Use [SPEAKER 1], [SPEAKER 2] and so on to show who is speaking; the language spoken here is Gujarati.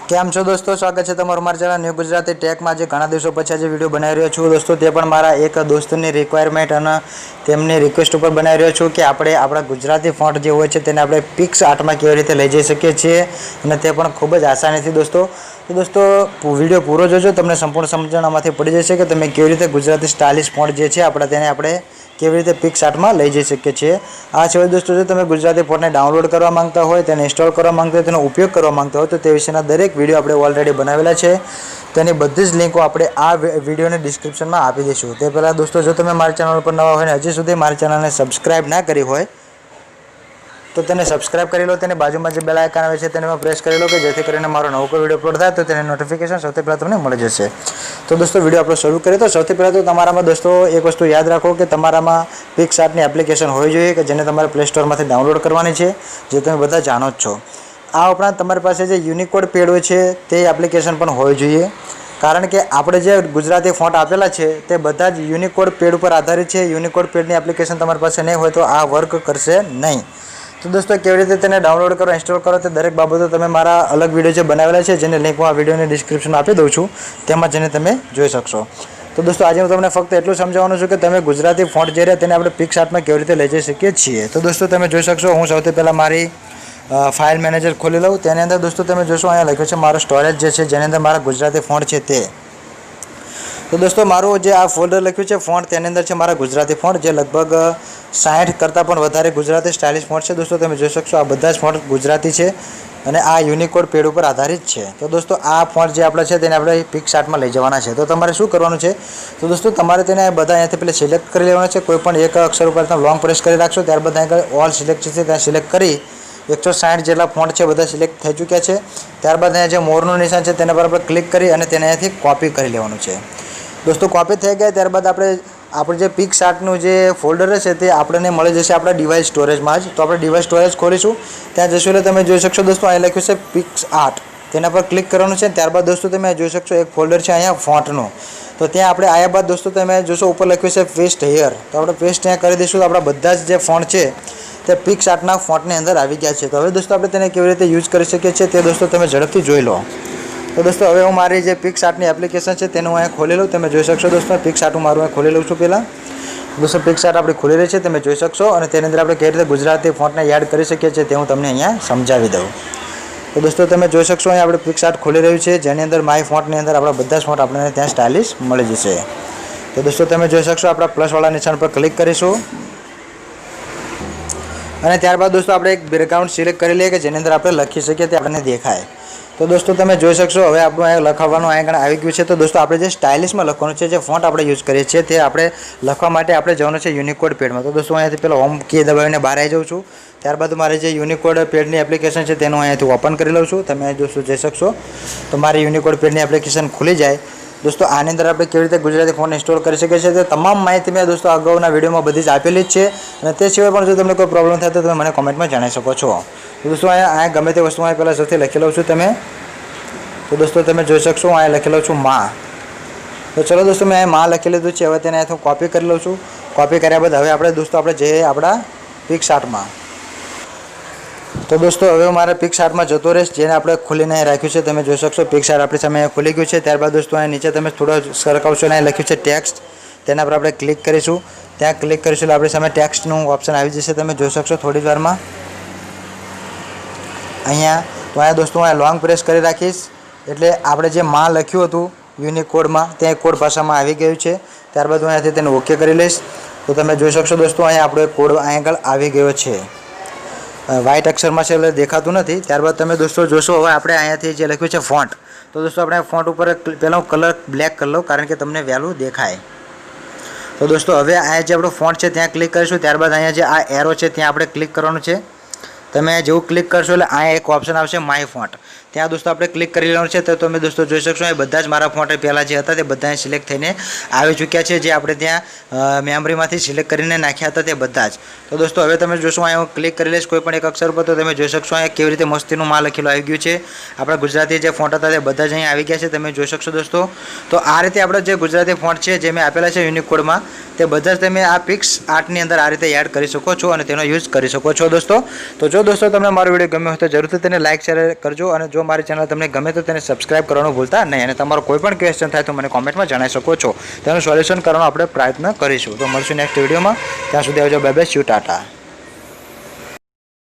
[SPEAKER 1] કેમ છો દોસ્તો, સ્વાગત છે તમારું મારા ચેનલ ન્યૂ ગુજરાતી ટેકમાં। જે ઘણા દિવસો પછી આજે વિડીયો બનાવી રહ્યો છું દોસ્તો, તે પણ મારા એક દોસ્તની રિક્વાયરમેન્ટ અને તેમની રિક્વેસ્ટ ઉપર બનાવી રહ્યો છું કે આપણે આપણા ગુજરાતી ફોન્ટ જે હોય છે તેને આપણે PicsArtમાં કેવી રીતે લઈ જઈ શકીએ છીએ, અને તે પણ ખૂબ જ આસાનીથી દોસ્તો। તો દોસ્તો વિડીયો પૂરો જોજો, તમને સંપૂર્ણ સમજણ આમાંથી પડી જશે કે તમે કેવી રીતે ગુજરાતી સ્ટાઇલિશ ફોન્ટ જે છે તેને આપણે કેવી રીતે PicsArtમાં લઈ જઈ શકીએ છીએ। આ સિવાય દોસ્તો જો તમે ગુજરાતી ફોન્ટને ડાઉનલોડ કરવા માંગતા હોય, તેને ઇન્સ્ટોલ કરવા માંગતા હોય, તેનો ઉપયોગ કરવા માંગતા હોય તો તે વિશેના દરેક વિડીયો આપણે ઓલરેડી બનાવેલા છે। તેની બધી જ લિંકો આપણે આ વિડીયોની ડિસ્ક્રિપ્શનમાં આપી દઈશું। તે પહેલાં દોસ્તો જો તમે મારી ચેનલ પર નવા હોય ને હજી સુધી મારી ચેનલને સબસ્ક્રાઇબ ના કરી હોય તો તેને સબસ્ક્રાઇબ કરી લો, તેની બાજુમાં જે બેલ આઇકન આવે છે તેને પ્રેસ કરી લો કે જેથી કરીને મારો નવો કોઈ વિડીયો અપલોડ થાય તો તેની નોટિફિકેશન સૌથી પહેલાં તમને મળી જશે। તો દોસ્તો વિડીયો આપણે શરૂ કરીએ તો સૌથી પહેલાં તો તમારામાં દોસ્તો એક વસ્તુ યાદ રાખો કે તમારામાં PicsArtની એપ્લિકેશન હોવી જોઈએ કે જેને તમારે પ્લે સ્ટોરમાંથી ડાઉનલોડ કરવાની છે, જે તમે બધા જાણો જ છો। આ ઉપરાંત તમારી પાસે જે યુનિકોડ પેડ હોય છે તે એપ્લિકેશન પણ હોવી જોઈએ, કારણ કે આપણે જે ગુજરાતી ફોન્ટ આપેલા છે તે બધા જ યુનિકોડ પેડ ઉપર આધારિત છે। યુનિકોડ પેડની એપ્લિકેશન તમારી પાસે નહીં હોય તો આ વર્ક કરશે નહીં। તો દોસ્તો કેવી રીતે તેને ડાઉનલોડ કરો, ઇન્સ્ટોલ કરો તે દરેક બાબતો તમે મારા અલગ વિડીયો જે બનાવેલા છે જેની લિંક હું આ વિડીયોની ડિસ્ક્રિપ્શનમાં આપી દઉં છું, તેમાં જઈને તમે જોઈ શકશો। તો દોસ્તો આજે હું તમને ફક્ત એટલું સમજાવવાનું છું કે તમે ગુજરાતી ફોન્ટ જે રહ્યા તેને આપણે PicsArtમાં કેવી રીતે લઈ જઈ શકીએ છીએ। તો દોસ્તો તમે જોઈ શકશો, હું સૌથી પહેલાં મારી ફાઇલ મેનેજર ખોલી લઉં। તેની અંદર દોસ્તો તમે જોશો અહીંયા લખ્યું છે મારો સ્ટોરેજ જે છે જેની અંદર મારા ગુજરાતી ફોન્ટ છે તે। તો દોસ્તો મારું જે આ ફોલ્ડર લખ્યું છે ફોન્ટ તેની અંદર છે મારા ગુજરાતી ફોન્ટ, જે લગભગ 60 કરતાં પણ વધારે ગુજરાતી સ્ટાઇલિશ ફોન્ટ છે। દોસ્તો તમે જોઈ શકશો આ બધા જ ફોન્ટ ગુજરાતી છે અને આ યુનિકોડ પેડ ઉપર આધારિત છે। તો દોસ્તો આ ફોન્ટ જે આપણા છે તેને આપણે PicsArtમાં લઈ જવાના છે। તો તમારે શું કરવાનું છે, તો દોસ્તો તમારે તેને બધા અહીંયાથી પહેલાં સિલેક્ટ કરી લેવાના છે। કોઈ પણ એક અક્ષર ઉપર તમે લોંગ પ્રેસ કરી રાખશો, ત્યારબાદ અહીં ઓલ સિલેક્ટ છે ત્યાં સિલેક્ટ કરી 160 જેટલા ફોન્ટ છે બધા સિલેક્ટ થઈ ચૂક્યા છે। ત્યારબાદ અહીંયા જે મોરનું નિશાન છે તેના પર આપણે ક્લિક કરી અને તેને અહીંયાથી કોપી કરી લેવાનું છે। દોસ્તો કોપી થઈ ગયા ત્યારબાદ આપણે જે PicsArtનું જે ફોલ્ડર છે તે આપણને મળી જશે આપણા ડિવાઇસ સ્ટોરેજમાં જ। તો આપણે ડિવાઇસ સ્ટોરેજ ખોલીશું, ત્યાં જશું એટલે તમે જોઈ શકશો દોસ્તો અહીં લખ્યું છે PicsArt, તેના પર ક્લિક કરવાનું છે। ત્યારબાદ દોસ્તો તમે જોઈ શકશો એક ફોલ્ડર છે અહીંયા ફોન્ટનું, તો ત્યાં આપણે આવ્યા બાદ દોસ્તો તમે જોશો ઉપર લખ્યું છે પેસ્ટ હિયર, તો આપણે પેસ્ટ ત્યાં કરી દઈશું। તો આપણા બધા જ જે ફોન્ટ છે તે PicsArtના ફોન્ટની અંદર આવી ગયા છે। તો હવે દોસ્તો આપણે તેને કેવી રીતે યુઝ કરી શકીએ છીએ તે દોસ્તો તમે ઝડપથી જોઈ લો। તો દોસ્તો હવે હું મારી જે PicsArtની એપ્લિકેશન છે તેનું અહીંયા ખોલી લઉં। તમે જોઈ શકશો દોસ્તો PicsArt હું મારું અહીંયા ખોલી લઉં છું પહેલાં। દોસ્તો PicsArt આપણી ખોલી રહી છે, તમે જોઈ શકશો, અને તેની અંદર આપણે કેવી રીતે ગુજરાતી ફોન્ટને એડ કરી શકીએ છીએ તે હું તમને અહીંયા સમજાવી દઉં। તો દોસ્તો તમે જોઈ શકશો અહીંયા આપણે PicsArt ખોલી રહ્યું છે, જેની અંદર માય ફોન્ટની અંદર આપણા બધા જ ફોન્ટ આપણને ત્યાં સ્ટાઇલિશ મળી જશે। તો દોસ્તો તમે જોઈ શકશો આપણા પ્લસવાળા નિશાન પર ક્લિક કરીશું અને ત્યારબાદ દોસ્તો આપણે એક બેકગ્રાઉન્ડ સિલેક્ટ કરી લઈએ કે જેની અંદર આપણે લખી શકીએ તે આપણને દેખાય। તો દોસ્તો તમે જોઈ શકશો હવે આપણું અહીંયા લખાવવાનું આગળ આવી ગયું છે। તો દોસ્તો આપણે જે સ્ટાઇલિશમાં લખવાનું છે, જે ફોન્ટ આપણે યુઝ કરીએ છીએ તે આપણે લખવા માટે આપણે જવાનું છે યુનિકોડ પેડમાં। તો દોસ્તો અહીંયાથી પહેલાં હોમ કી દબાવીને બહાર આવી જાઉં છું, ત્યારબાદ મારે જે યુનિકોડ પેડની એપ્લિકેશન છે તેનું અહીંયાથી ઓપન કરી લઉં છું। તમે દોસ્તો જોઈ શકશો તો મારી યુનિકોડ પેડની એપ્લિકેશન ખુલી જાય। દોસ્તો આની અંદર આપણે કેવી રીતે ગુજરાતી ફોન્ટ ઇન્સ્ટોલ કરી શકીએ છીએ તે તમામ માહિતી મેં દોસ્તો અગાઉના વિડીયોમાં બધી જ આપેલી જ છે, અને તે સિવાય પણ જો તમને કોઈ પ્રોબ્લેમ થાય તો તમે મને કોમેન્ટમાં જણાવી શકો છો। તો દોસ્તો અહીંયા ગમે તે વસ્તુ પહેલાં સૌથી લખી લઉં છું તમે। તો દોસ્તો તમે જોઈ શકશો અહીંયા લખેલો છું માં। તો ચલો દોસ્તો મેં અહીંયા માં લખી લીધું છે, હવે તેને હું કોપી કરી લઉં છું। કોપી કર્યા બાદ હવે આપણે દોસ્તો આપણે જઈએ આપણા PicsArtમાં। તો દોસ્તો હવે મારે PicsArtમાં જતો રહીશ, જેને આપણે ખોલીને રાખ્યું છે। તમે જોઈ શકશો PicsArt આપણી સામે ખુલી ગયું છે। ત્યારબાદ દોસ્તો અહીંયા નીચે તમે થોડો સરકાવશો અને લખ્યું છે ટેક્સ્ટ, તેના પર આપણે ક્લિક કરીશું। ત્યાં ક્લિક કરીશું એટલે આપણી સામે ટેક્સ્ટનું ઓપ્શન આવી જશે, તમે જોઈ શકશો થોડી જ વારમાં અહીંયા। તો અહીંયા દોસ્તો અહીંયા લોંગ પ્રેસ કરી રાખીશ એટલે આપણે જે માં લખ્યું હતું યુનિકોડમાં ત્યાં કોડ ભાષામાં આવી ગયું છે। ત્યારબાદ હું અહીંયાથી તેને ઓકે કરી લઈશ। તો તમે જોઈ શકશો દોસ્તો અહીંયા આપણો એક કોડ અહીં આગળ આવી ગયો છે, વ્હાઇટ અક્ષરમાં છે એટલે દેખાતું નથી। ત્યારબાદ તમે દોસ્તો જોશો હવે આપણે અહીંયાથી જે લખ્યું છે ફોન્ટ, તો દોસ્તો આપણે ફોન્ટ ઉપર પહેલાં કલર બ્લેક કરી લઉં કારણ કે તમને વહેલું દેખાય। તો દોસ્તો હવે અહીંયા જે આપણો ફોન્ટ છે ત્યાં ક્લિક કરીશું, ત્યારબાદ અહીંયા જે આ એરો છે ત્યાં આપણે ક્લિક કરવાનું છે। તમે જેવું ક્લિક કરશો એટલે અહીંયા એક ઓપ્શન આવશે માય ફોન્ટ, ત્યાં દોસ્તો આપણે ક્લિક કરી લેવાનું છે। તો તમે દોસ્તો જોઈ શકશો એ બધા જ મારા ફોન્ટ પહેલાં જે હતા તે બધા સિલેક્ટ થઈને આવી ચૂક્યા છે, જે આપણે ત્યાં મેમરીમાંથી સિલેક્ટ કરીને નાખ્યા હતા તે બધા જ। તો દોસ્તો હવે તમે જોશો અહીંયા હું ક્લિક કરી લઈશ કોઈ પણ એક અક્ષર પર, તો તમે જોઈ શકશો અહીંયા કેવી રીતે મસ્તીનું માં લખેલું આવી ગયું છે। આપણા ગુજરાતી જે ફોન્ટ હતા તે બધા જ અહીંયા આવી ગયા છે, તમે જોઈ શકશો દોસ્તો। તો આ રીતે આપણે જે ગુજરાતી ફોન્ટ છે જે મેં આપેલા છે યુનિકોડમાં તે બધા જ તમે આ PicsArtની અંદર આ રીતે એડ કરી શકો છો અને તેનો યુઝ કરી શકો છો દોસ્તો। તો જો દોસ્તો તમને મારો વિડીયો ગમ્યો હોય તો જરૂરથી તેને લાઇક શેર કરજો, અને જો જો મારી ચેનલ તમને ગમે તો તેને સબસ્ક્રાઇબ કરવાનું ભૂલતા નહીં, અને તમારો કોઈ પણ ક્વેશ્ચન થાય તો મને કોમેન્ટમાં જણાવી શકો છો. તેનું સોલ્યુશન કરવાનો આપણે પ્રયત્ન કરીશું. તો મળશું નેક્સ્ટ વિડીયોમાં. ત્યાં સુધી આવજો. Bye bye. ટાટા.